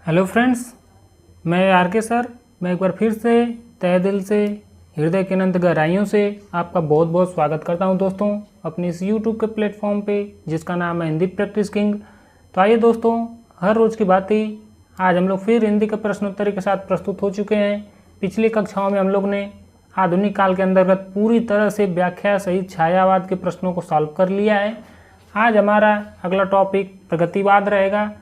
Hello friends, मैं are के sir. मैं एक बार फिर से तहे दिल से, हृदय के अनंत गहराइयों से आपका बहुत बहुत स्वागत करता हूं दोस्तों अपने इस यूट्यूब के प्लेटफॉर्म पे जिसका नाम है हिंदी प्रैक्टिस किंग। तो आइए दोस्तों, हर रोज़ की बात ही आज हम लोग फिर हिंदी के प्रश्नोत्तरी के साथ प्रस्तुत हो चुके हैं। पिछली कक्षाओं में हम लोग ने आधुनिक काल के अंतर्गत पूरी तरह से व्याख्या सहित छायावाद के प्रश्नों को सॉल्व कर लिया है। आज हमारा अगला टॉपिक प्रगतिवाद रहेगा।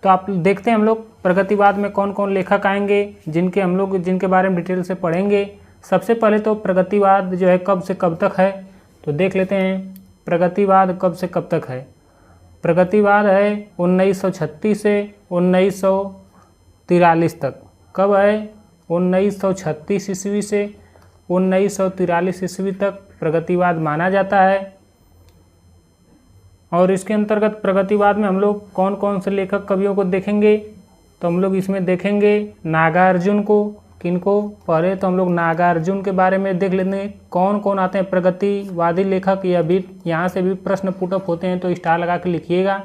तो आप देखते हैं हम लोग प्रगतिवाद में कौन कौन लेखक आएंगे जिनके बारे में डिटेल से पढ़ेंगे। सबसे पहले तो प्रगतिवाद जो है कब से कब तक है, तो देख लेते हैं प्रगतिवाद कब से कब तक है। प्रगतिवाद है 1936 से 1943 तक। कब है? 1936 ईस्वी से 1943 ईस्वी तक प्रगतिवाद माना जाता है। और इसके अंतर्गत प्रगतिवाद में हम लोग कौन कौन से लेखक कवियों को देखेंगे, तो हम लोग इसमें देखेंगे नागार्जुन को। किनको? पहले तो हम लोग नागार्जुन के बारे में देख लेते हैं कौन कौन आते हैं प्रगतिवादी लेखक। या भी यहाँ से भी प्रश्न पुटअप होते हैं तो स्टार लगा के लिखिएगा।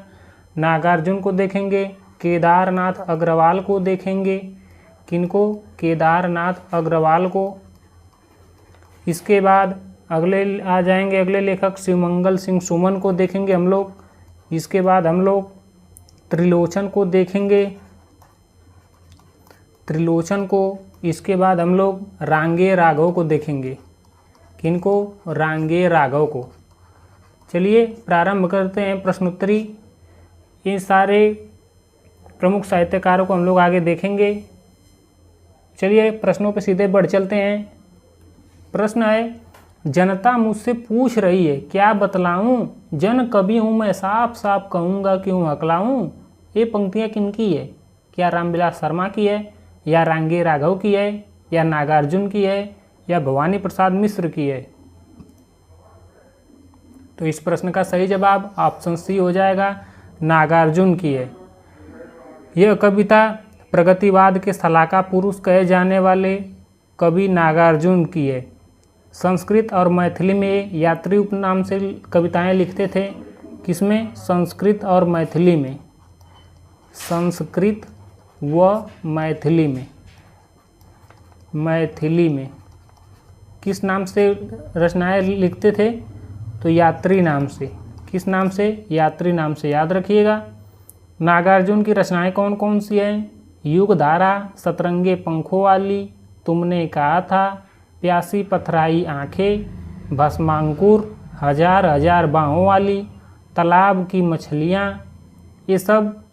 नागार्जुन को देखेंगे, केदारनाथ अग्रवाल को देखेंगे। किनको? केदारनाथ अग्रवाल को। इसके बाद अगले आ जाएंगे अगले लेखक शिवमंगल सिंह सुमन को देखेंगे हम लोग। इसके बाद हम लोग त्रिलोचन को देखेंगे, त्रिलोचन को। इसके बाद हम लोग रांगे राघव को देखेंगे। किनको? रांगे राघव को। चलिए प्रारंभ करते हैं प्रश्नोत्तरी। इन सारे प्रमुख साहित्यकारों को हम लोग आगे देखेंगे। चलिए प्रश्नों पे सीधे बढ़ चलते हैं। प्रश्न है, जनता मुझसे पूछ रही है क्या बतलाऊं, जन कवि हूँ मैं साफ साफ कहूँगा क्यों हकलाऊं। ये पंक्तियाँ किनकी है? क्या रामविलास शर्मा की है, या रांगे राघव की है, या नागार्जुन की है, या भवानी प्रसाद मिश्र की है? तो इस प्रश्न का सही जवाब ऑप्शन सी हो जाएगा, नागार्जुन की है। यह कविता प्रगतिवाद के शलाका पुरुष कहे जाने वाले कवि नागार्जुन की है। संस्कृत और मैथिली में यात्री उपनाम से कविताएं लिखते थे। किसमें? संस्कृत और मैथिली में। संस्कृत व मैथिली में। मैथिली में किस नाम से रचनाएं लिखते थे? तो यात्री नाम से। किस नाम से? यात्री नाम से, याद रखिएगा। नागार्जुन की रचनाएं कौन कौन सी हैं? युगधारा, सतरंगे पंखों वाली, तुमने कहा था, प्यासी पथराई आंखें, भस्मांकुर, हजार हजार बाहों वाली, तालाब की मछलियाँ, ये सब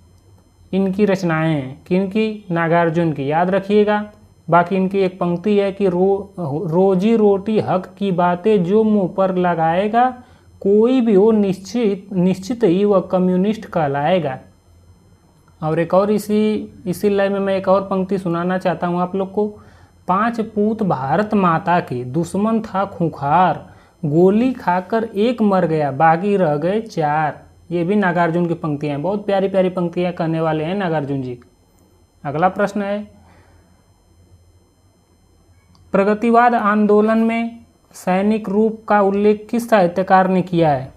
इनकी रचनाएं हैं। किनकी? नागार्जुन की, याद रखिएगा। बाकी इनकी एक पंक्ति है कि रोजी रोटी हक की बातें जो मुंह पर लगाएगा, कोई भी हो निश्चित ही वह कम्युनिस्ट कहलाएगा। और एक और इसी लय में मैं एक और पंक्ति सुनाना चाहता हूँ आप लोग को। 5 पूत भारत माता के, दुश्मन था खूंखार, गोली खाकर एक मर गया बाकी रह गए 4। ये भी नागार्जुन की पंक्तियाँ हैं। बहुत प्यारी प्यारी पंक्तियाँ कहने वाले हैं नागार्जुन जी। अगला प्रश्न है, प्रगतिवाद आंदोलन में सैनिक रूप का उल्लेख किस साहित्यकार ने किया है?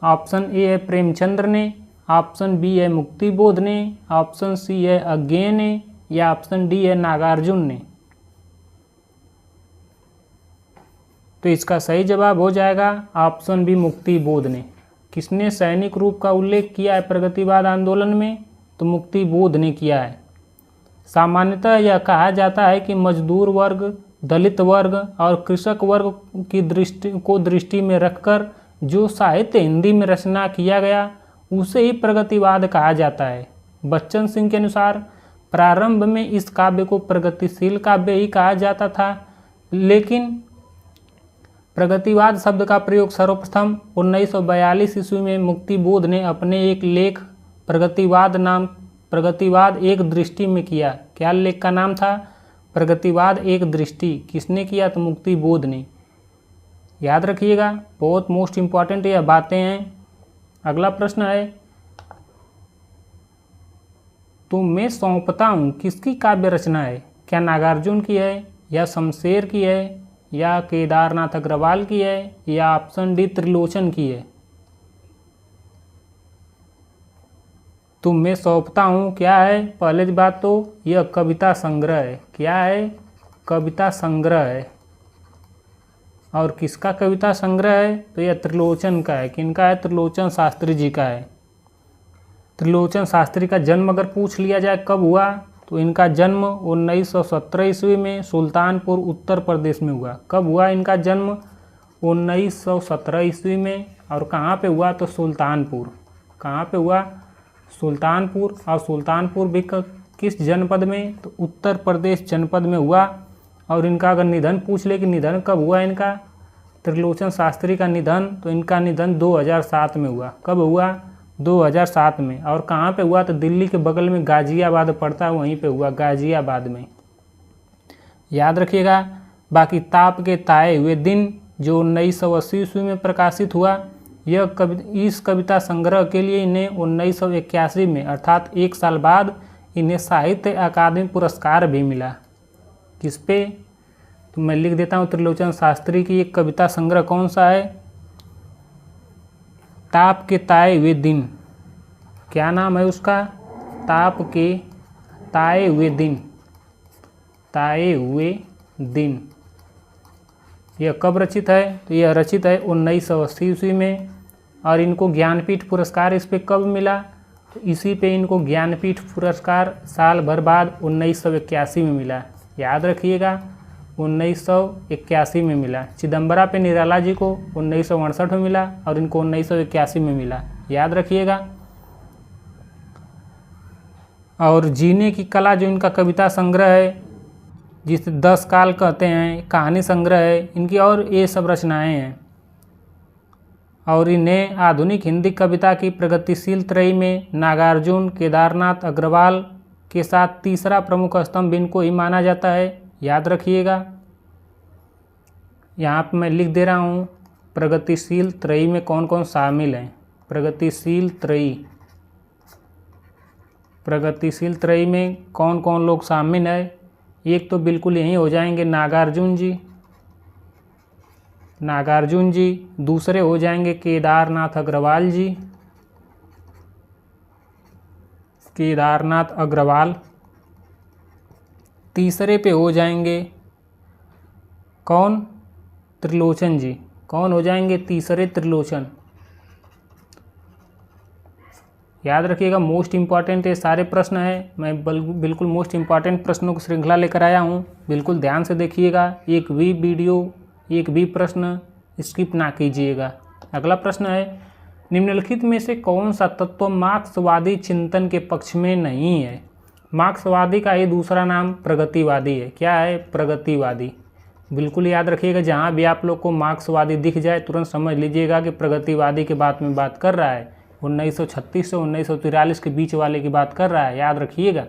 ऑप्शन ए है प्रेमचंद्र ने, ऑप्शन बी है मुक्तिबोध ने, ऑप्शन सी है अज्ञेय ने, या ऑप्शन डी है नागार्जुन ने। तो इसका सही जवाब हो जाएगा ऑप्शन बी, मुक्तिबोध ने। किसने सैनिक रूप का उल्लेख किया है प्रगतिवाद आंदोलन में? तो मुक्तिबोध ने किया है। सामान्यतः यह कहा जाता है कि मजदूर वर्ग, दलित वर्ग और कृषक वर्ग की दृष्टि में रखकर जो साहित्य हिंदी में रचना किया गया उसे ही प्रगतिवाद कहा जाता है। बच्चन सिंह के अनुसार प्रारंभ में इस काव्य को प्रगतिशील काव्य ही कहा जाता था, लेकिन प्रगतिवाद शब्द का प्रयोग सर्वप्रथम 1942 ईस्वी में मुक्तिबोध ने अपने एक लेख प्रगतिवाद एक दृष्टि में किया। क्या लेख का नाम था? प्रगतिवाद एक दृष्टि। किसने किया? तो मुक्तिबोध ने। याद रखिएगा, बहुत मोस्ट इम्पॉर्टेंट यह बातें हैं। अगला प्रश्न है, तो मैं सौंपता हूँ किसकी काव्य रचना है? क्या नागार्जुन की है, या शमशेर की है, या केदारनाथ अग्रवाल की है, या ऑप्शन डी त्रिलोचन की है? तुम्हें सौंपता हूँ क्या है? पहले बात तो यह कविता संग्रह है। क्या है? कविता संग्रह है। और किसका कविता संग्रह है? तो यह त्रिलोचन का है। किनका है? त्रिलोचन शास्त्री जी का है। त्रिलोचन शास्त्री का जन्म अगर पूछ लिया जाए कब हुआ, तो इनका जन्म 1917 ईस्वी में सुल्तानपुर उत्तर प्रदेश में हुआ। कब हुआ इनका जन्म? 1917 ईस्वी में। और कहाँ पे हुआ? तो सुल्तानपुर। कहाँ पे हुआ? सुल्तानपुर। और सुल्तानपुर भी किस जनपद में? तो उत्तर प्रदेश जनपद में हुआ। और इनका अगर निधन पूछ ले कि निधन कब हुआ इनका, त्रिलोचन शास्त्री का निधन, तो इनका निधन 2007 में हुआ। कब हुआ? 2007 में। और कहाँ पे हुआ? तो दिल्ली के बगल में गाजियाबाद पड़ता है, वहीं पे हुआ, गाजियाबाद में। याद रखिएगा। बाकी ताप के ताए हुए दिन जो 1980 ईस्वी में प्रकाशित हुआ, इस कविता संग्रह के लिए इन्हें 1981 में, अर्थात 1 साल बाद, इन्हें साहित्य अकादमी पुरस्कार भी मिला। किस पे? तो मैं लिख देता हूँ, त्रिलोचन शास्त्री की एक कविता संग्रह कौन सा है? ताप के ताए हुए दिन। क्या नाम है उसका? ताप के ताए हुए दिन। ताए हुए दिन। यह कब रचित है? तो यह रचित है 1980 ईस्वी में। और इनको ज्ञानपीठ पुरस्कार इस पे कब मिला? तो इसी पे इनको ज्ञानपीठ पुरस्कार साल भर बाद 1981 में मिला। याद रखिएगा, 1981 में मिला। चिदम्बरा पे निराला जी को 1968 में मिला और इनको 1981 में मिला। याद रखिएगा। और जीने की कला जो इनका कविता संग्रह है, जिसे 10 काल कहते हैं, कहानी संग्रह है इनकी, और ये सब रचनाएं हैं। और इन्हें आधुनिक हिंदी कविता की प्रगतिशील त्रयी में नागार्जुन, केदारनाथ अग्रवाल के साथ तीसरा प्रमुख स्तंभ इनको ही माना जाता है। याद रखिएगा। यहाँ पर मैं लिख दे रहा हूँ, प्रगतिशील त्रयी में कौन कौन शामिल हैं। प्रगतिशील त्रयी, प्रगतिशील त्रयी में कौन कौन लोग शामिल हैं? एक तो बिल्कुल यही हो जाएंगे नागार्जुन जी, नागार्जुन जी। दूसरे हो जाएंगे केदारनाथ अग्रवाल जी, केदारनाथ अग्रवाल। तीसरे पे हो जाएंगे कौन? त्रिलोचन जी। कौन हो जाएंगे तीसरे? त्रिलोचन। याद रखिएगा, मोस्ट इम्पॉर्टेंट ये सारे प्रश्न हैं। मैं बिल्कुल मोस्ट इम्पॉर्टेंट प्रश्नों की श्रृंखला लेकर आया हूँ। बिल्कुल ध्यान से देखिएगा, एक भी वीडियो, एक भी प्रश्न स्किप ना कीजिएगा। अगला प्रश्न है, निम्नलिखित में से कौन सा तत्व मार्क्सवादी चिंतन के पक्ष में नहीं है? मार्क्सवादी का ये दूसरा नाम प्रगतिवादी है। क्या है? प्रगतिवादी। बिल्कुल याद रखिएगा, जहाँ भी आप लोग को मार्क्सवादी दिख जाए तुरंत समझ लीजिएगा कि प्रगतिवादी के बात में बात कर रहा है। 1936 से 1943 के बीच वाले की बात कर रहा है। याद रखिएगा।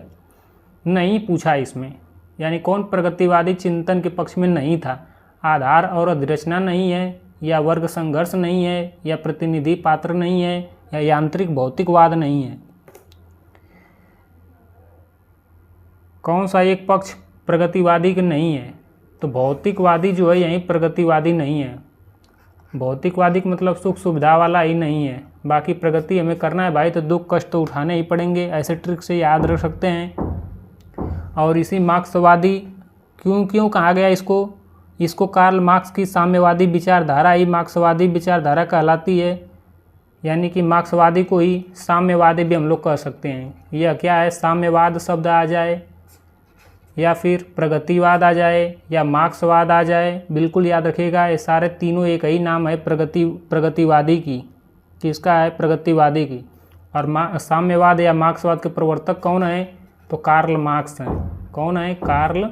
नहीं पूछा इसमें, यानी कौन प्रगतिवादी चिंतन के पक्ष में नहीं था? आधार और अधिरचना नहीं है, या वर्ग संघर्ष नहीं है, या प्रतिनिधि पात्र नहीं है, या यांत्रिक भौतिकवाद नहीं है। कौन सा एक पक्ष प्रगतिवादी के नहीं है? तो भौतिकवादी जो है यही प्रगतिवादी नहीं है। भौतिकवादी का मतलब सुख सुविधा वाला ही नहीं है। बाकी प्रगति हमें करना है भाई, तो दुख कष्ट तो उठाने ही पड़ेंगे। ऐसे ट्रिक से याद रख सकते हैं। और इसी मार्क्सवादी क्यों कहा गया इसको कार्ल मार्क्स की साम्यवादी विचारधारा ही मार्क्सवादी विचारधारा कहलाती है। यानी कि मार्क्सवादी को ही साम्यवादी भी हम लोग कह सकते हैं। यह क्या है? साम्यवाद शब्द आ जाए, या फिर प्रगतिवाद आ जाए, या मार्क्सवाद आ जाए। बिल्कुल याद रखिएगा, ये सारे तीनों एक ही नाम है प्रगतिवादी की। किसका है? प्रगतिवादी की। और साम्यवाद या मार्क्सवाद के प्रवर्तक कौन है? तो कार्ल मार्क्स हैं। कौन है? Karl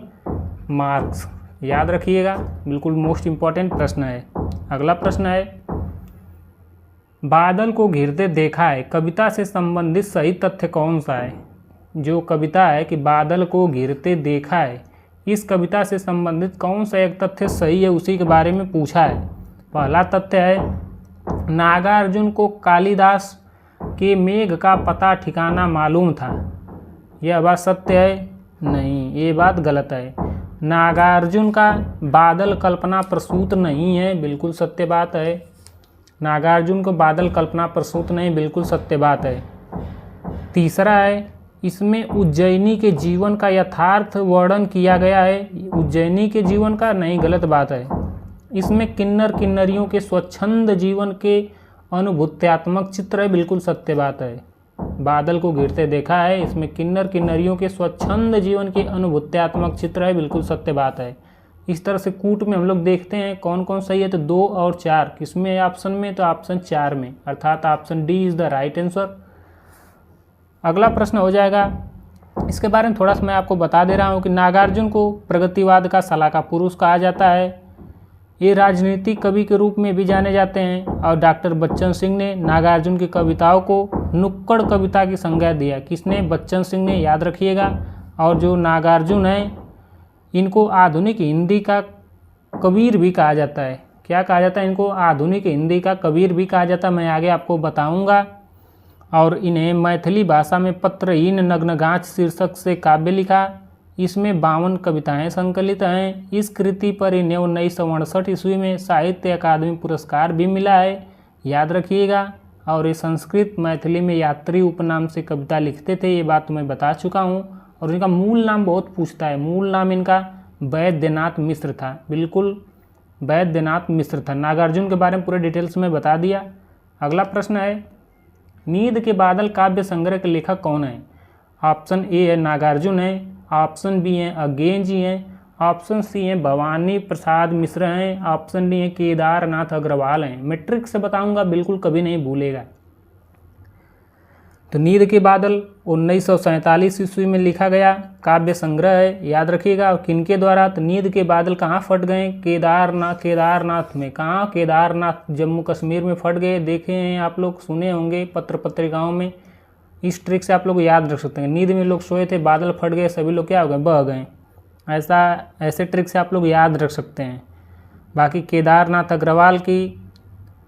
Marx. याद रखिएगा, बिल्कुल मोस्ट इम्पॉर्टेंट प्रश्न है। अगला प्रश्न है, बादल को घिरते देखा है, कविता से संबंधित सही तथ्य कौन सा है? जो कविता है कि बादल को घिरते देखा है, इस कविता से संबंधित कौन सा एक तथ्य सही है, उसी के बारे में पूछा है। पहला तथ्य है, नागार्जुन को कालिदास के मेघ का पता ठिकाना मालूम था। यह बात सत्य है? नहीं, ये बात गलत है। नागार्जुन का बादल कल्पना प्रसूत नहीं है, बिल्कुल सत्य बात है। नागार्जुन को बादल कल्पना प्रसूत नहीं, बिल्कुल सत्य बात है। तीसरा है, इसमें उज्जैनी के जीवन का यथार्थ वर्णन किया गया है। उज्जैनी के जीवन का नहीं, गलत बात है। इसमें किन्नर किन्नरियों के स्वच्छंद जीवन के अनुभूत्यात्मक चित्र है, बिल्कुल सत्य बात है। बादल को गिरते देखा है, इसमें किन्नर किन्नरियों के स्वच्छंद जीवन के अनुभूत्यात्मक चित्र है, बिल्कुल सत्य बात है। इस तरह से कूट में हम लोग देखते हैं कौन कौन सही है, तो 2 और 4 किसमें है ऑप्शन में, तो ऑप्शन 4 में, अर्थात option D is the right answer. अगला प्रश्न हो जाएगा, इसके बारे में थोड़ा सा मैं आपको बता दे रहा हूँ कि नागार्जुन को प्रगतिवाद का सलाहकार पुरुष कहा जाता है। ये राजनीतिक कवि के रूप में भी जाने जाते हैं और डॉक्टर बच्चन सिंह ने नागार्जुन की कविताओं को नुक्कड़ कविता की संज्ञा दिया। किसने? बच्चन सिंह ने, याद रखिएगा। और जो नागार्जुन है, इनको आधुनिक हिंदी का कबीर भी कहा जाता है। क्या कहा जाता है इनको? आधुनिक हिंदी का कबीर भी कहा जाता है, मैं आगे आपको बताऊंगा। और इन्हें मैथिली भाषा में पत्रहीन नग्नगाछ शीर्षक से काव्य लिखा। इसमें 52 कविताएं संकलित हैं। इस कृति पर इन्हें 1968 ईस्वी में साहित्य अकादमी पुरस्कार भी मिला है, याद रखिएगा। और ये संस्कृत मैथिली में यात्री उपनाम से कविता लिखते थे, ये बात तो मैं बता चुका हूँ। और इनका मूल नाम बहुत पूछता है, मूल नाम इनका वैद्यनाथ मिश्र था, बिल्कुल वैद्यनाथ मिश्र था। नागार्जुन के बारे में पूरे डिटेल्स में बता दिया। अगला प्रश्न है, नींद के बादल काव्य संग्रह के लेखक कौन है? ऑप्शन ए है नागार्जुन है, ऑप्शन बी है अज्ञेय जी हैं, ऑप्शन सी है भवानी प्रसाद मिश्र हैं, ऑप्शन डी है केदारनाथ अग्रवाल हैं। मैं ट्रिक से बताऊंगा, बिल्कुल कभी नहीं भूलेगा। तो नींद के बादल 1947 ईस्वी में लिखा गया काव्य संग्रह है, याद रखिएगा। और किनके द्वारा? तो नींद के बादल कहाँ फट गए? केदारनाथ में। कहाँ? केदारनाथ, जम्मू कश्मीर में फट गए। देखे हैं आप लोग, सुने होंगे पत्र पत्रिकाओं में। इस ट्रिक से आप लोग याद रख सकते हैं। नींद में लोग सोए थे, बादल फट गए, सभी लोग क्या हो गए? बह गए। ऐसे ट्रिक से आप लोग याद रख सकते हैं। बाकी केदारनाथ अग्रवाल की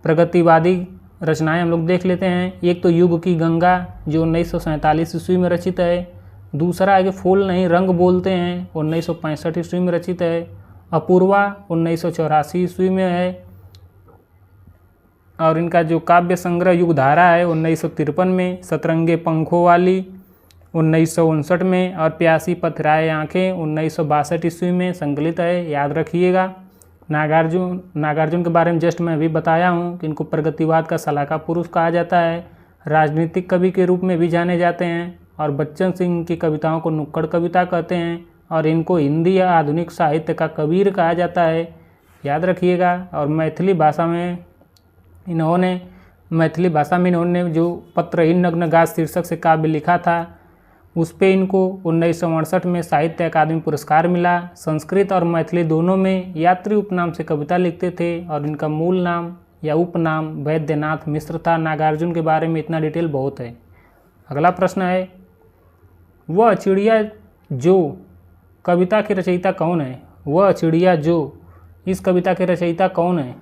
प्रगतिवादी रचनाएं हम लोग देख लेते हैं। एक तो युग की गंगा जो 1947 ईस्वी में रचित है। दूसरा है कि फूल नहीं रंग बोलते हैं, 1965 ईस्वी में रचित है। अपूर्वा 1984 ईस्वी में है। और इनका जो काव्य संग्रह युगधारा है 1953 में। सतरंगे पंखों वाली 1959 में। और प्यासी पथराए आँखें 1962 ईस्वी में संकलित है, याद रखिएगा। नागार्जुन के बारे में जस्ट मैं अभी बताया हूँ कि इनको प्रगतिवाद का सलाहकार पुरुष कहा जाता है। राजनीतिक कवि के रूप में भी जाने जाते हैं। और बच्चन सिंह की कविताओं को नुक्कड़ कविता कहते हैं। और इनको हिंदी या आधुनिक साहित्य का कबीर कहा जाता है, याद रखिएगा। और मैथिली भाषा में इन्होंने जो पत्रहीन नग्नगाछ शीर्षक से काव्य लिखा था, उस पे इनको 1968 में साहित्य अकादमी पुरस्कार मिला। संस्कृत और मैथिली दोनों में यात्री उपनाम से कविता लिखते थे। और इनका मूल नाम या उपनाम वैद्यनाथ मिश्र था। नागार्जुन के बारे में इतना डिटेल बहुत है। अगला प्रश्न है, वह चिड़िया जो कविता की रचयिता कौन है? वह चिड़िया जो, इस कविता के रचयिता कौन है?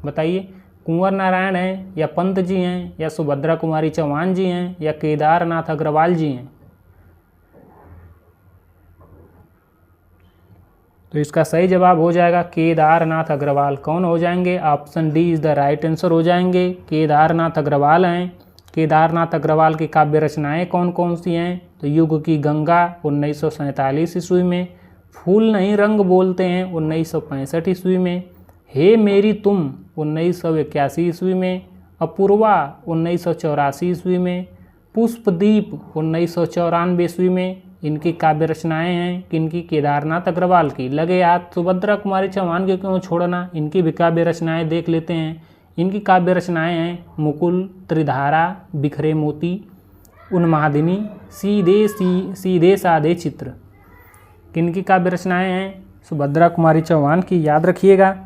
बताइए। कुंवर नारायण हैं, या पंत जी हैं, या सुभद्रा कुमारी चौहान जी हैं, या केदारनाथ अग्रवाल जी हैं? तो इसका सही जवाब हो जाएगा केदारनाथ अग्रवाल। कौन हो जाएंगे? Option D is the right answer हो जाएंगे, केदारनाथ अग्रवाल हैं। केदारनाथ अग्रवाल की काव्य रचनाएं कौन कौन सी हैं? तो युग की गंगा 1947 ईस्वी में। फूल नहीं रंग बोलते हैं 1965 ईस्वी में। हे मेरी तुम 1981 ईस्वी में। अपूर्वा 1984 ईस्वी में। पुष्पदीप 1994 ईस्वी में। इनकी काव्य रचनाएं हैं किनकी? केदारनाथ अग्रवाल की। लगे हाथ सुभद्रा कुमारी चौहान के क्यों छोड़ना, इनकी भी काव्य रचनाएं देख लेते हैं। इनकी काव्य रचनाएं हैं मुकुल, त्रिधारा, बिखरे मोती, उन्मादिनी, सीधे साधे चित्र। किनकी काव्य रचनाएं हैं? सुभद्रा कुमारी चौहान की, याद रखिएगा।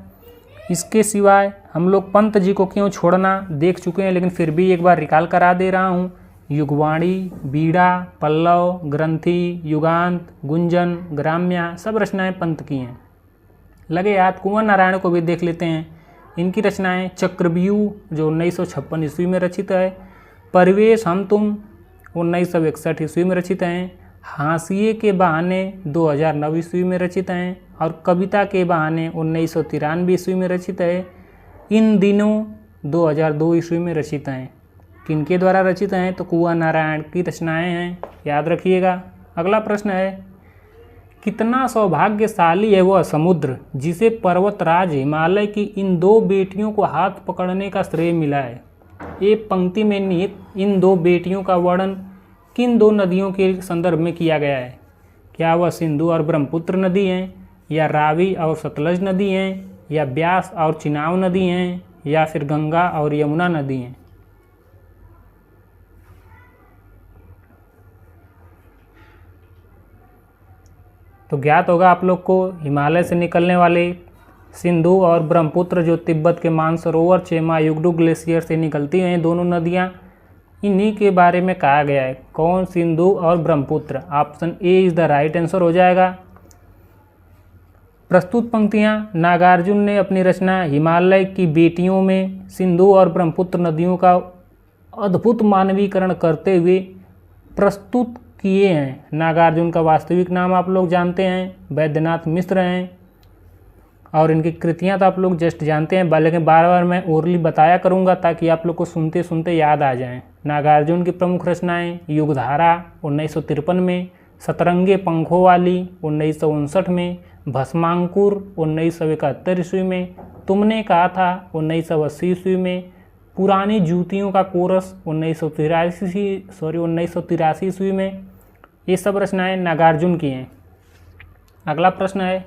इसके सिवाय हम लोग पंत जी को क्यों छोड़ना देख चुके हैं, लेकिन फिर भी एक बार रिकॉल करा दे रहा हूँ। युगवाणी, बीड़ा, पल्लव, ग्रंथि, युगांत, गुंजन, ग्राम्या सब रचनाएं पंत की हैं। लगे हाथ कुंवर नारायण को भी देख लेते हैं। इनकी रचनाएं चक्रव्यूह जो 1956 ईस्वी में रचित है। परिवेश हम तुम 1961 ईस्वी में रचित हैं। हाशिए के बहाने 2009 ईस्वी में रचित हैं। और कविता के बहाने 1993 ईस्वी में रचित है। इन दिनों 2002 ईस्वी में रचित हैं। किनके द्वारा रचित हैं, तो कुंवर नारायण की रचनाएं हैं, याद रखिएगा। अगला प्रश्न है, कितना सौभाग्यशाली है वह समुद्र जिसे पर्वतराज हिमालय की इन दो बेटियों को हाथ पकड़ने का श्रेय मिला है। एक पंक्ति में निहित इन दो बेटियों का वर्णन किन दो नदियों के संदर्भ में किया गया है? क्या वह सिंधु और ब्रह्मपुत्र नदी हैं, या रावी और सतलज नदी हैं, या ब्यास और चिनाब नदी हैं, या फिर गंगा और यमुना नदी हैं? तो ज्ञात होगा आप लोग को, हिमालय से निकलने वाले सिंधु और ब्रह्मपुत्र जो तिब्बत के मानसरोवर चेमा युगडू ग्लेशियर से निकलती हैं दोनों नदियां, इन्हीं के बारे में कहा गया है। कौन? सिंधु और Brahmaputra. Option A is the right answer हो जाएगा। प्रस्तुत पंक्तियां नागार्जुन ने अपनी रचना हिमालय की बेटियों में सिंधु और ब्रह्मपुत्र नदियों का अद्भुत मानवीकरण करते हुए प्रस्तुत किए हैं। नागार्जुन का वास्तविक नाम आप लोग जानते हैं, वैद्यनाथ मिश्र हैं, और इनकी कृतियां तो आप लोग जस्ट जानते हैं, लेकिन बार बार मैं ओरली बताया करूंगा ताकि आप लोग को सुनते सुनते याद आ जाएं। नागार्जुन की प्रमुख रचनाएं युगधारा 1953 में, सतरंगे पंखों वाली 1959 में, भस्मांकुर 1971 ईस्वी में, तुमने कहा था 1980 ईस्वी में, पुरानी जूतियों का कोरस 1983 ईस्वी में। ये सब रचनाएं नागार्जुन की हैं। अगला प्रश्न है,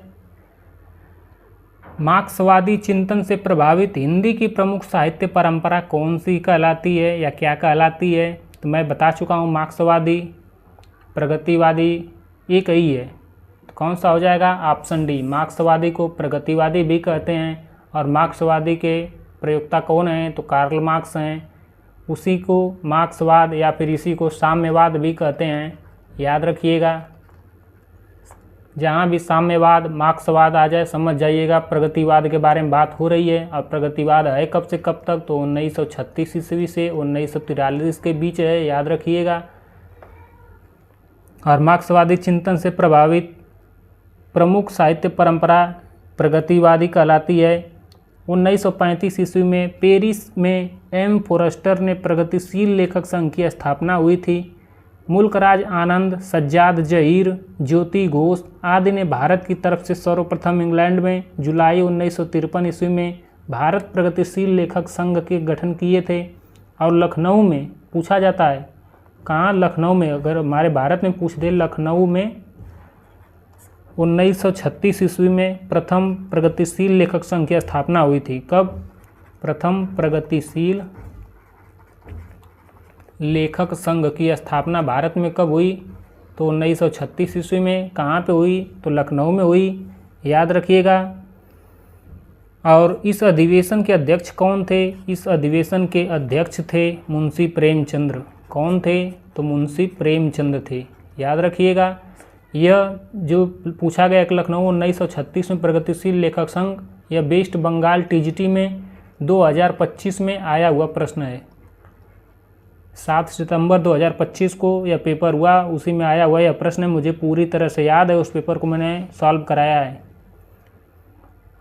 मार्क्सवादी चिंतन से प्रभावित हिंदी की प्रमुख साहित्य परंपरा कौन सी कहलाती है या क्या कहलाती है? तो मैं बता चुका हूँ, मार्क्सवादी, प्रगतिवादी, एक ही है। तो कौन सा हो जाएगा? Option D. मार्क्सवादी को प्रगतिवादी भी कहते हैं, और मार्क्सवादी के प्रयोक्ता कौन हैं? तो कार्ल मार्क्स हैं। उसी को मार्क्सवाद या फिर इसी को साम्यवाद भी कहते हैं, याद रखिएगा। जहाँ भी साम्यवाद मार्क्सवाद आ जाए समझ जाइएगा प्रगतिवाद के बारे में बात हो रही है। और प्रगतिवाद है कब से कब तक? तो 1936 ईस्वी से 1943 के बीच है, याद रखिएगा। और मार्क्सवादी चिंतन से प्रभावित प्रमुख साहित्य परंपरा प्रगतिवादी कहलाती है। 1935 ईस्वी में पेरिस में एम फोरेस्टर ने प्रगतिशील लेखक संघ की स्थापना हुई थी। मुल्कराज आनंद, सज्जाद जहीर, ज्योति घोष आदि ने भारत की तरफ से सर्वप्रथम इंग्लैंड में जुलाई 1953 ईस्वी में भारत प्रगतिशील लेखक संघ के गठन किए थे। और लखनऊ में पूछा जाता है, कहाँ? लखनऊ में। अगर हमारे भारत में पूछ दे, लखनऊ में 1936 ईस्वी में प्रथम प्रगतिशील लेखक संघ की स्थापना हुई थी। कब? प्रथम प्रगतिशील लेखक संघ की स्थापना भारत में कब हुई? तो 1936 ईस्वी में। कहाँ पे हुई? तो लखनऊ में हुई, याद रखिएगा। और इस अधिवेशन के अध्यक्ष कौन थे? इस अधिवेशन के अध्यक्ष थे मुंशी प्रेमचंद्र। कौन थे? तो मुंशी प्रेमचंद्र थे, याद रखिएगा। यह जो पूछा गया कि लखनऊ 1936 में प्रगतिशील लेखक संघ, यह वेस्ट बंगाल टीजीटी में 2025 में आया हुआ प्रश्न है। 7 सितंबर 2025 को यह पेपर हुआ, उसी में आया हुआ यह प्रश्न मुझे पूरी तरह से याद है। उस पेपर को मैंने सॉल्व कराया है।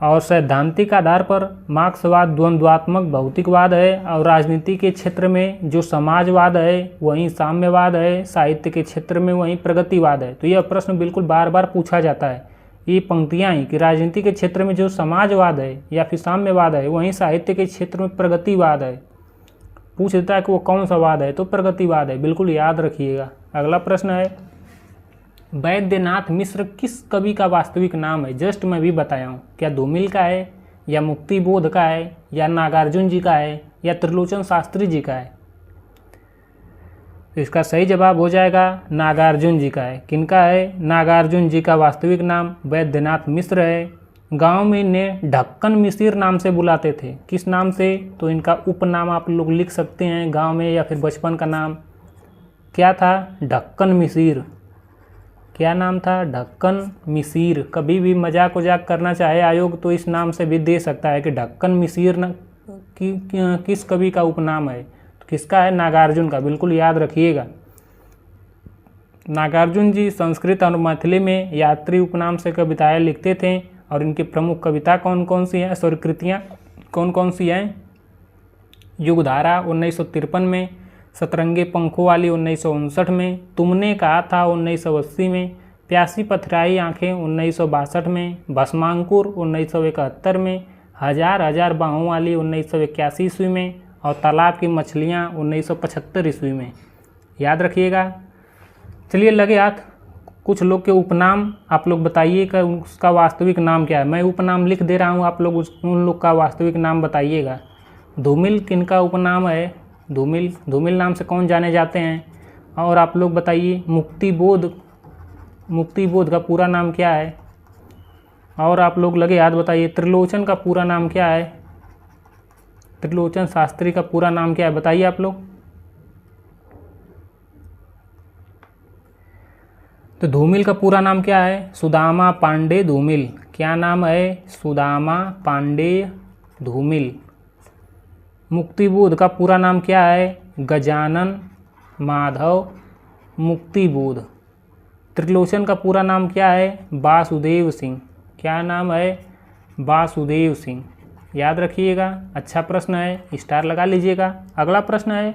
और सैद्धांतिक आधार पर मार्क्सवाद द्वंद्वात्मक भौतिकवाद है, और राजनीति के क्षेत्र में जो समाजवाद है वहीं साम्यवाद है, साहित्य के क्षेत्र में वहीं प्रगतिवाद है। तो यह प्रश्न बिल्कुल बार बार पूछा जाता है, ये पंक्तियाँ ही, कि राजनीति के क्षेत्र में जो समाजवाद है या फिर साम्यवाद है, वहीं साहित्य के क्षेत्र में प्रगतिवाद है। पूछ देता है कि वो कौन सा वाद है, तो प्रगतिवाद है, बिल्कुल याद रखिएगा। अगला प्रश्न है, वैद्यनाथ मिश्र किस कवि का वास्तविक नाम है? जस्ट मैं भी बताया हूँ। क्या धूमिल का है, या मुक्तिबोध का है, या नागार्जुन जी का है, या त्रिलोचन शास्त्री जी का है? इसका सही जवाब हो जाएगा नागार्जुन जी का है। किनका है? नागार्जुन जी का वास्तविक नाम वैद्यनाथ मिश्र है। गांव में इन्हें ढक्कन मिसिर नाम से बुलाते थे। किस नाम से? तो इनका उपनाम आप लोग लिख सकते हैं गांव में, या फिर बचपन का नाम क्या था? ढक्कन मिसिर। क्या नाम था? ढक्कन मिसिर। कभी भी मजाक वजाक करना चाहे आयोग तो इस नाम से भी दे सकता है कि ढक्कन मिसिर किस कवि का उपनाम है। तो किसका है? नागार्जुन का, बिल्कुल याद रखिएगा। नागार्जुन जी संस्कृत और मैथिली में यात्री उपनाम से कविताएं लिखते थे। और इनकी प्रमुख कविता कौन कौन सी हैं, कृतियाँ कौन कौन सी हैं? युगधारा 1953 में, सतरंगे पंखों वाली 1959 में, तुमने कहा था 1980 में, प्यासी पथराई आंखें 1962 में, भस्मांकुर 1971 में, हजार हजार बाहों वाली 1981 ईस्वी में और तालाब की मछलियाँ 1975 ईस्वी में। याद रखिएगा। चलिए लगे हाथ। कुछ लोग के उपनाम आप लोग बताइए कि उसका वास्तविक नाम क्या है। मैं उपनाम लिख दे रहा हूँ, आप लोग उन लोग का वास्तविक नाम बताइएगा। धूमिल किनका उपनाम है? धूमिल, धूमिल नाम से कौन जाने जाते हैं? और आप लोग बताइए मुक्तिबोध, मुक्तिबोध का पूरा नाम क्या है? और आप लोग लगे हाथ बताइए त्रिलोचन का पूरा नाम क्या है? त्रिलोचन शास्त्री का पूरा नाम क्या है बताइए आप लोग। तो धूमिल का पूरा नाम क्या है? सुदामा पांडे धूमिल। क्या नाम है? सुदामा पांडे धूमिल। मुक्तिबोध का पूरा नाम क्या है? गजानन माधव मुक्तिबोध। त्रिलोचन का पूरा नाम क्या है? वासुदेव सिंह। क्या नाम है? वासुदेव सिंह। याद रखिएगा। अच्छा प्रश्न है, स्टार लगा लीजिएगा। अगला प्रश्न है,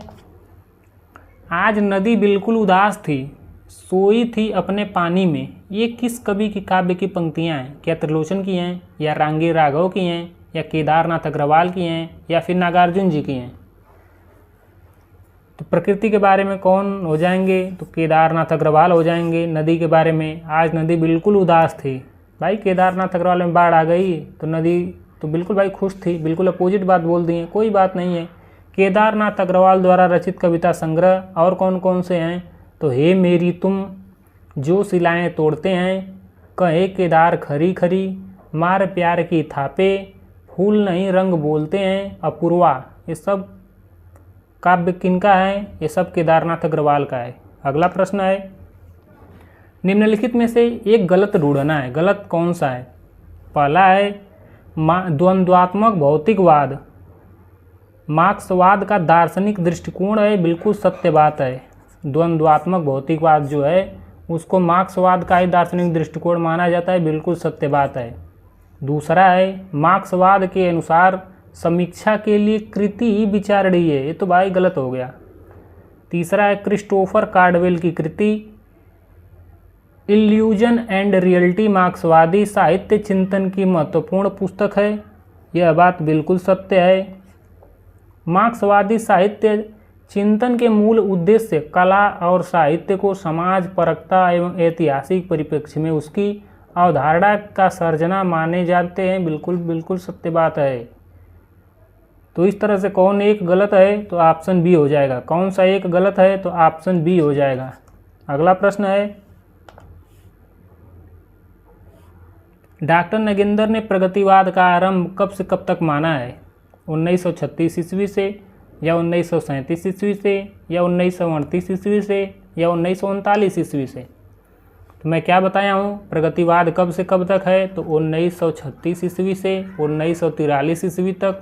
आज नदी बिल्कुल उदास थी, सोई थी अपने पानी में। ये किस कवि की काव्य की पंक्तियाँ हैं? क्या त्रिलोचन की हैं, या रांगे राघव की हैं, या केदारनाथ अग्रवाल की हैं, या फिर नागार्जुन जी की हैं? तो प्रकृति के बारे में कौन हो जाएंगे? तो केदारनाथ अग्रवाल हो जाएंगे। नदी के बारे में, आज नदी बिल्कुल उदास थी। भाई केदारनाथ अग्रवाल में बाढ़ आ गई तो नदी तो बिल्कुल भाई खुश थी, बिल्कुल अपोजिट बात बोल दी है, कोई बात नहीं है। केदारनाथ अग्रवाल द्वारा रचित कविता संग्रह और कौन कौन से हैं? तो हे मेरी तुम, जो सिलाएं तोड़ते हैं, कहे केदार खरी खरी, मार प्यार की थापे, फूल नहीं रंग बोलते हैं, अपूर्वा। ये सब काव्य किनका है? ये सब केदारनाथ अग्रवाल का है। अगला प्रश्न है, निम्नलिखित में से एक गलत ढूंढना है। गलत कौन सा है? पहला है द्वंद्वात्मक भौतिकवाद मार्क्सवाद का दार्शनिक दृष्टिकोण है, बिल्कुल सत्य बात है। द्वंद्वात्मक भौतिकवाद जो है उसको मार्क्सवाद का ही दार्शनिक दृष्टिकोण माना जाता है, बिल्कुल सत्य बात है। दूसरा है मार्क्सवाद के अनुसार समीक्षा के लिए कृति ही विचारणीय है, ये तो भाई गलत हो गया। तीसरा है क्रिस्टोफर कार्डवेल की कृति इल्यूजन एंड रियलिटी मार्क्सवादी साहित्य चिंतन की महत्वपूर्ण पुस्तक है, यह बात बिल्कुल सत्य है। मार्क्सवादी साहित्य चिंतन के मूल उद्देश्य कला और साहित्य को समाज परकता एवं ऐतिहासिक परिप्रेक्ष्य में उसकी अवधारणा का सर्जना माने जाते हैं, बिल्कुल बिल्कुल सत्य बात है। तो इस तरह से कौन एक गलत है? तो ऑप्शन बी हो जाएगा। कौन सा एक गलत है? तो ऑप्शन बी हो जाएगा। अगला प्रश्न है, डॉक्टर नगेंद्र ने प्रगतिवाद का आरंभ कब से कब तक माना है? 1936 ईस्वी से, या 1937 ईस्वी से, या 1938 ईस्वी से, या 1939 ईस्वी से? तो मैं क्या बताया हूँ, प्रगतिवाद कब से कब तक है? तो 1936 ईस्वी से 1943 ईस्वी तक।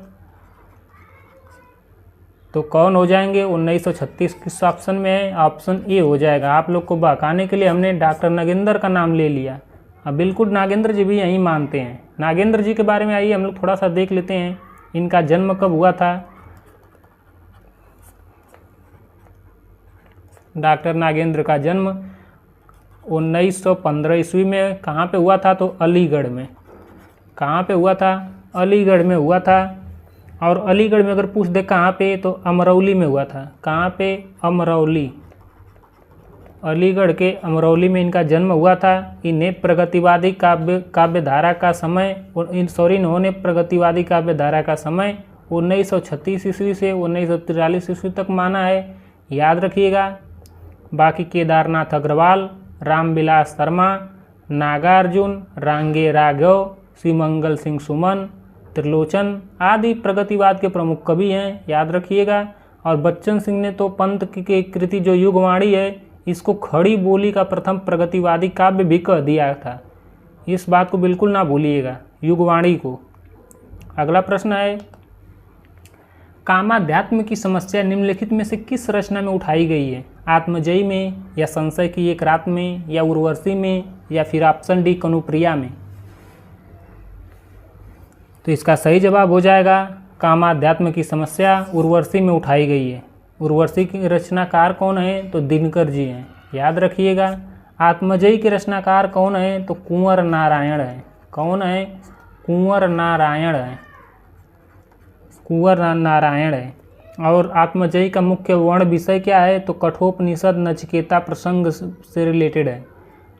तो कौन हो जाएंगे? 1936 किस ऑप्शन में है? ऑप्शन ए हो जाएगा। आप लोग को बहकाने के लिए हमने डॉक्टर नगेंद्र का नाम ले लिया। अब बिल्कुल नागेंद्र जी भी यही मानते हैं। नागेंद्र जी के बारे में आइए हम लोग थोड़ा सा देख लेते हैं, इनका जन्म कब हुआ था। डॉक्टर नागेंद्र का जन्म 1915 ईस्वी में कहाँ पे हुआ था? तो अलीगढ़ में। कहाँ पे हुआ था? अलीगढ़ में हुआ था। और अलीगढ़ में अगर पूछ दे कहाँ पे, तो अमरौली में हुआ था। कहाँ पे? अमरौली। अलीगढ़ के अमरौली में इनका जन्म हुआ था। इन्हें प्रगतिवादी काव्यधारा का समय इन्होंने प्रगतिवादी काव्यधारा का समय 1936 ईस्वी से 1943 ईस्वी तक माना है, याद रखिएगा। बाकी केदारनाथ अग्रवाल, रामविलास शर्मा, नागार्जुन, रांगे राघव, श्रीमंगल सिंह सुमन, त्रिलोचन आदि प्रगतिवाद के प्रमुख कवि हैं, याद रखिएगा। और बच्चन सिंह ने तो पंत की कृति जो युगवाणी है, इसको खड़ी बोली का प्रथम प्रगतिवादी काव्य भी कह दिया था। इस बात को बिल्कुल ना भूलिएगा, युगवाणी को। अगला प्रश्न है, कामाध्यात्म की समस्या निम्नलिखित में से किस रचना में उठाई गई है? आत्मजयी में, या संशय की एक रात में, या उर्वशी में, या फिर ऑप्शन डी कनुप्रिया में? तो इसका सही जवाब हो जाएगा कामाध्यात्म की समस्या उर्वशी में उठाई गई है। उर्वशी के रचनाकार कौन है? तो दिनकर जी हैं, याद रखिएगा। आत्मजयी के रचनाकार कौन है? तो कुंवर नारायण है। कौन है? कुंवर नारायण है, कुंवर नारायण है। और आत्मजयी का मुख्य वर्ण विषय क्या है? तो कठोपनिषद नचिकेता प्रसंग से रिलेटेड है।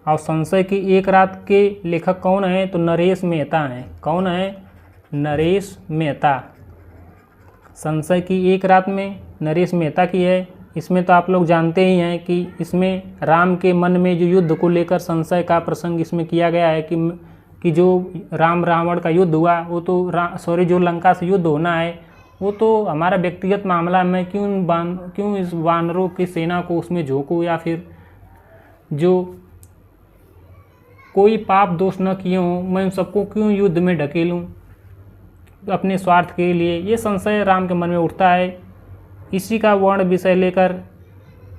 और संशय की एक रात के लेखक कौन है? तो नरेश मेहता हैं। कौन है? नरेश मेहता। संशय की एक रात में नरेश मेहता की है। इसमें तो आप लोग जानते ही हैं कि इसमें राम के मन में जो युद्ध को लेकर संशय का प्रसंग इसमें किया गया है कि जो राम रावण का युद्ध हुआ वो तो जो लंका से युद्ध होना है वो तो हमारा व्यक्तिगत मामला है, मैं क्यों इस वानरों की सेना को उसमें झोंकूं, या फिर जो कोई पाप दोष न किए हों मैं उन सबको क्यों युद्ध में ढकेलूं अपने स्वार्थ के लिए। ये संशय राम के मन में उठता है। इसी का वर्ण विषय लेकर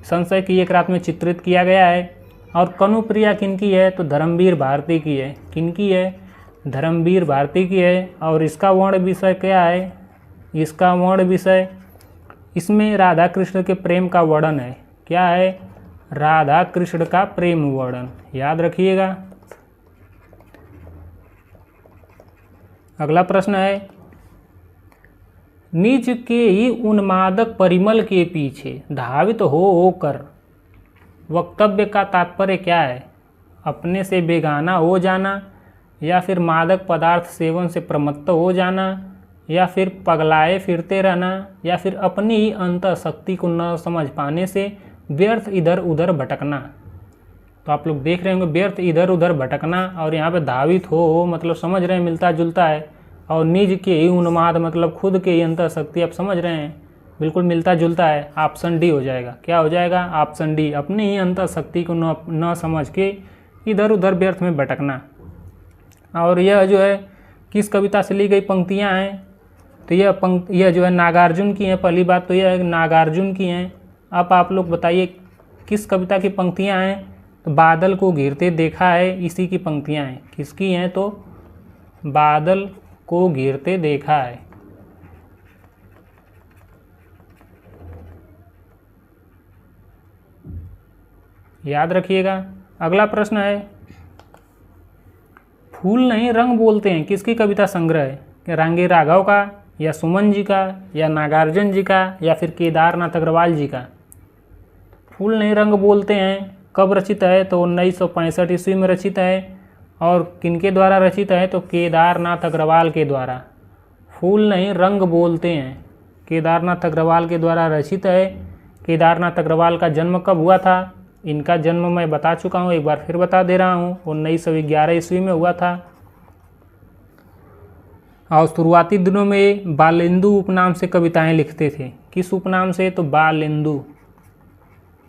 संशय की एक रात में चित्रित किया गया है। और कनुप्रिया किनकी है? तो धर्मवीर भारती की है। किनकी है? धर्मवीर भारती की है। और इसका वर्ण विषय क्या है? इसका वर्ण विषय इसमें राधा कृष्ण के प्रेम का वर्णन है। क्या है? राधा कृष्ण का प्रेम वर्णन, याद रखिएगा। अगला प्रश्न है, निज के ही उन्मादक परिमल के पीछे धावित होकर वक्तव्य का तात्पर्य क्या है? अपने से बेगाना हो जाना, या फिर मादक पदार्थ सेवन से प्रमत्त हो जाना, या फिर पगलाए फिरते रहना, या फिर अपनी ही अंतःशक्ति को न समझ पाने से व्यर्थ इधर उधर भटकना। तो आप लोग देख रहे होंगे व्यर्थ इधर उधर भटकना, और यहाँ पे धावित हो मतलब समझ रहे हैं मिलता जुलता है, और निज के ही उन्माद मतलब खुद के ही अंतःशक्ति, आप समझ रहे हैं बिल्कुल मिलता जुलता है। ऑप्शन डी हो जाएगा। क्या हो जाएगा? ऑप्शन डी, अपनी ही अंतःशक्ति को न समझ के इधर उधर व्यर्थ में भटकना। और यह जो है किस कविता से ली गई पंक्तियाँ हैं? तो यह जो है नागार्जुन की हैं। पहली बात तो यह है नागार्जुन की हैं। अब आप लोग बताइए किस कविता की पंक्तियाँ हैं? तो बादल को घिरते देखा है, इसी की पंक्तियाँ हैं। किसकी हैं? तो बादल को घिरते देखा है। याद रखिएगा। अगला प्रश्न है, फूल नहीं रंग बोलते हैं किसकी कविता संग्रह है? क्या रांगे राघव का, या सुमन जी का, या नागार्जुन जी का, या फिर केदारनाथ अग्रवाल जी का? फूल नहीं रंग बोलते हैं कब रचित है? तो 1965 ईस्वी में रचित है। और किनके द्वारा रचित है? तो केदारनाथ अग्रवाल के द्वारा। फूल नहीं रंग बोलते हैं केदारनाथ अग्रवाल के द्वारा रचित है। केदारनाथ अग्रवाल का जन्म कब हुआ था? इनका जन्म मैं बता चुका हूँ, एक बार फिर बता दे रहा हूँ, 1911 ईस्वी में हुआ था। और शुरुआती दिनों में बालेंदु उपनाम से कविताएं लिखते थे। किस उपनाम से? तो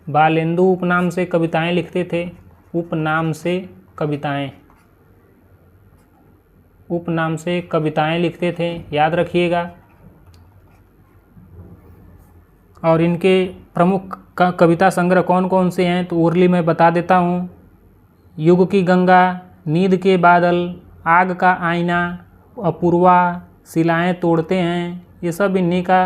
बालेंदु उपनाम से कविताएं लिखते थे। उपनाम से कविताएं लिखते थे, याद रखिएगा। और इनके प्रमुख कविता संग्रह कौन कौन से हैं? तो उर्ली मैं बता देता हूँ। युग की गंगा, नींद के बादल, आग का आईना, अपूर्वा, शिलाएं तोड़ते हैं, ये सब इन्हीं का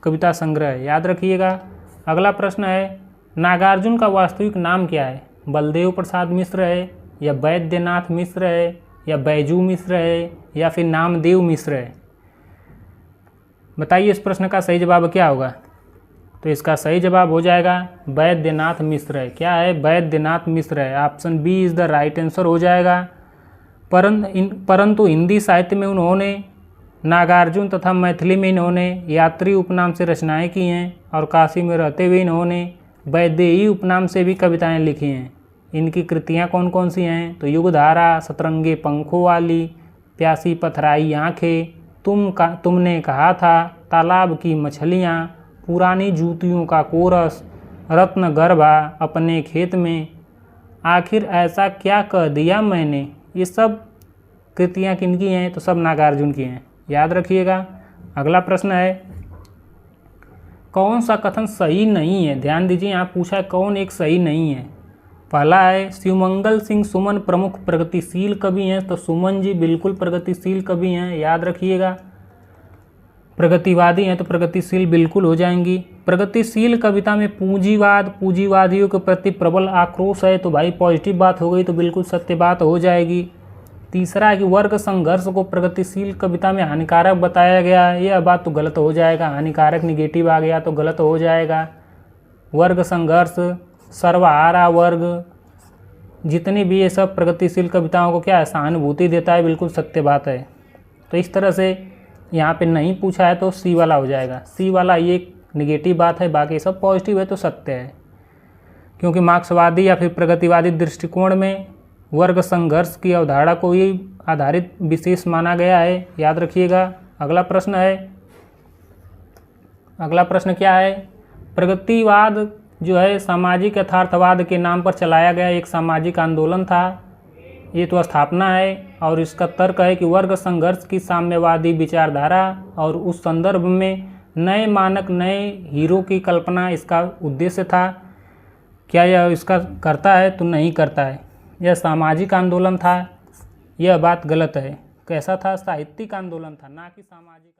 कविता संग्रह है, याद रखिएगा। अगला प्रश्न है, नागार्जुन का वास्तविक नाम क्या है? बलदेव प्रसाद मिश्र है, या वैद्यनाथ मिश्र है, या बैजू मिश्र है, या फिर नामदेव मिश्र है? बताइए इस प्रश्न का सही जवाब क्या होगा? तो इसका सही जवाब हो जाएगा वैद्यनाथ मिश्र है। क्या है? वैद्यनाथ मिश्र है। Option B is the right answer हो जाएगा। परंतु हिंदी साहित्य में उन्होंने नागार्जुन तथा मैथिली में इन्होंने यात्री उपनाम से रचनाएं की हैं, और काशी में रहते हुए इन्होंने वैदेही उपनाम से भी कविताएं लिखी हैं। इनकी कृतियां कौन कौन सी हैं? तो युगधारा, सतरंगे पंखों वाली, प्यासी पथराई आँखें, तुमने कहा था, तालाब की मछलियाँ, पुरानी जूतियों का कोरस, रत्न गर्भा, अपने खेत में, आखिर ऐसा क्या कह दिया मैंने, ये सब कृतियाँ किनकी हैं? तो सब नागार्जुन की हैं, याद रखिएगा। अगला प्रश्न है, कौन सा कथन सही नहीं है? ध्यान दीजिए, यहाँ पूछा है कौन एक सही नहीं है। पहला है, शिवमंगल सिंह सुमन प्रमुख प्रगतिशील कवि हैं, तो सुमन जी बिल्कुल प्रगतिशील कवि हैं, याद रखिएगा। प्रगतिवादी हैं तो प्रगतिशील बिल्कुल हो जाएंगी। प्रगतिशील कविता में पूंजीवादियों के प्रति प्रबल आक्रोश है तो भाई पॉजिटिव बात हो गई, तो बिल्कुल सत्य बात हो जाएगी। तीसरा है कि वर्ग संघर्ष को प्रगतिशील कविता में हानिकारक बताया गया है, यह बात तो गलत हो जाएगा, हानिकारक निगेटिव आ गया तो गलत हो जाएगा। वर्ग संघर्ष, सर्वहारा वर्ग, जितनी भी ये सब प्रगतिशील कविताओं को क्या है, सहानुभूति देता है, बिल्कुल सत्य बात है। तो इस तरह से यहाँ पे नहीं पूछा है तो सी वाला हो जाएगा। सी वाला ये निगेटिव बात है, बाकी सब पॉजिटिव है तो सत्य है, क्योंकि मार्क्सवादी या फिर प्रगतिवादी दृष्टिकोण में वर्ग संघर्ष की अवधारणा को ही आधारित विशेष माना गया है, याद रखिएगा। अगला प्रश्न क्या है, प्रगतिवाद जो है सामाजिक यथार्थवाद के नाम पर चलाया गया एक सामाजिक आंदोलन था, ये तो स्थापना है। और इसका तर्क है कि वर्ग संघर्ष की साम्यवादी विचारधारा और उस संदर्भ में नए मानक, नए हीरो की कल्पना इसका उद्देश्य था। क्या यह इसका करता है? तो नहीं करता है। यह सामाजिक आंदोलन था, यह बात गलत है। कैसा था? साहित्यिक आंदोलन था, ना कि सामाजिक।